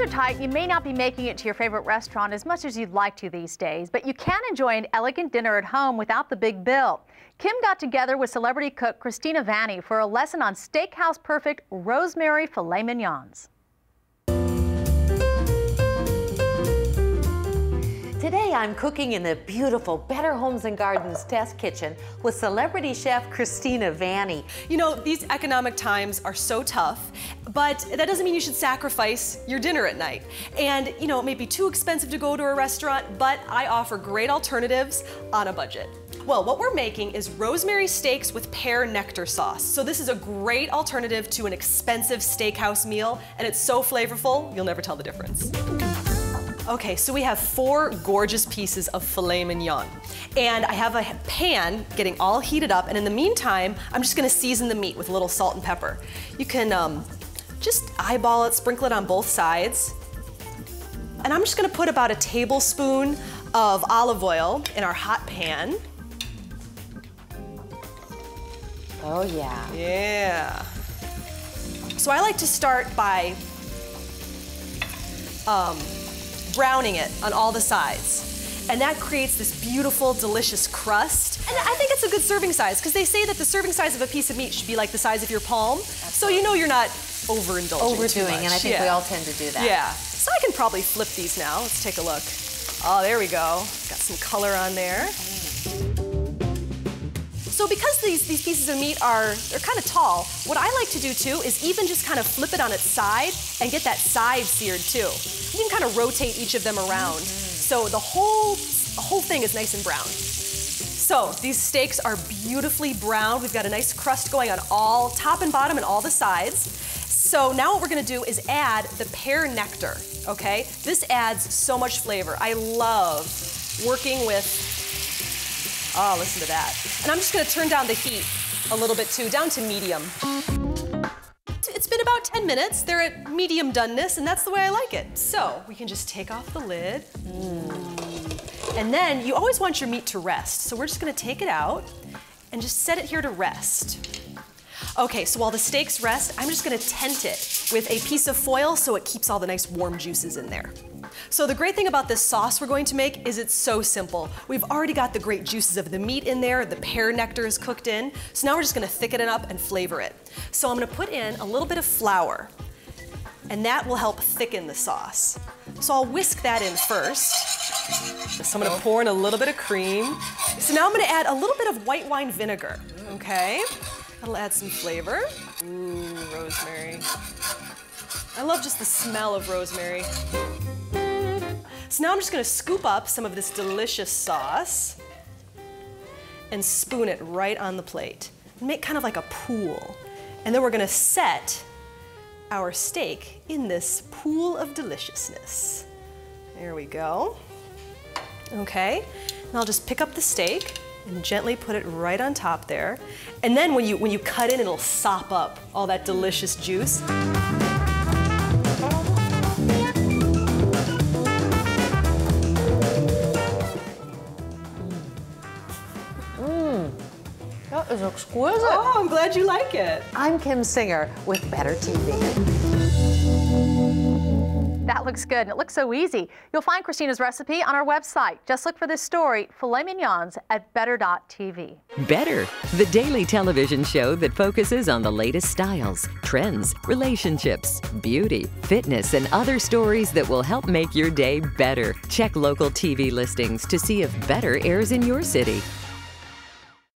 are tight, you may not be making it to your favorite restaurant as much as you'd like to these days, but you can enjoy an elegant dinner at home without the big bill. Kim got together with celebrity cook Kristina Vanni for a lesson on steakhouse perfect Rosemary filet mignons. Today I'm cooking in the beautiful Better Homes and Gardens test kitchen with celebrity chef Kristina Vanni. You know, these economic times are so tough, but that doesn't mean you should sacrifice your dinner at night. And you know, it may be too expensive to go to a restaurant, but I offer great alternatives on a budget. Well, what we're making is rosemary steaks with pear nectar sauce. So this is a great alternative to an expensive steakhouse meal, and it's so flavorful, you'll never tell the difference. Okay, so we have 4 gorgeous pieces of filet mignon. And I have a pan getting all heated up, and in the meantime, I'm just gonna season the meat with a little salt and pepper. You can just eyeball it, sprinkle it on both sides. And I'm just gonna put about a tablespoon of olive oil in our hot pan. Oh yeah. Yeah. So I like to start by browning it on all the sides. And that creates this beautiful, delicious crust. And I think it's a good serving size, because they say that the serving size of a piece of meat should be like the size of your palm. Absolutely. So you know you're not overindulging Overdoing, too much. And I think we all tend to do that. Yeah. So I can probably flip these now. Let's take a look. Oh, there we go. Got some color on there. So because these pieces of meat they're kind of tall, what I like to do too is even just kind of flip it on its side and get that side seared too. You can kind of rotate each of them around. So the whole thing is nice and brown. So these steaks are beautifully browned. We've got a nice crust going on all top and bottom and all the sides. So now what we're gonna do is add the pear nectar, okay? This adds so much flavor. I love working with, oh, listen to that. And I'm just gonna turn down the heat a little bit too, down to medium. It's been about 10 minutes. They're at medium doneness, and that's the way I like it. So we can just take off the lid. And then you always want your meat to rest. So we're just gonna take it out and just set it here to rest. Okay, so while the steaks rest, I'm just gonna tent it with a piece of foil so it keeps all the nice warm juices in there. So the great thing about this sauce we're going to make is it's so simple. We've already got the great juices of the meat in there, the pear nectar is cooked in, so now we're just gonna thicken it up and flavor it. So I'm gonna put in a little bit of flour, and that will help thicken the sauce. So I'll whisk that in first. So I'm gonna pour in a little bit of cream. So now I'm gonna add a little bit of white wine vinegar, okay? That'll add some flavor. Ooh, rosemary. I love just the smell of rosemary. So now I'm just gonna scoop up some of this delicious sauce and spoon it right on the plate. Make kind of like a pool. And then we're gonna set our steak in this pool of deliciousness. There we go. Okay, and I'll just pick up the steak and gently put it right on top there. And then when you cut in, it'll sop up all that delicious juice. That is exquisite. Oh, I'm glad you like it. I'm Kim Singer with Better TV. That looks good, and it looks so easy. You'll find Kristina's recipe on our website. Just look for this story, Filet Mignons, at better.tv. Better, the daily television show that focuses on the latest styles, trends, relationships, beauty, fitness, and other stories that will help make your day better. Check local TV listings to see if Better airs in your city.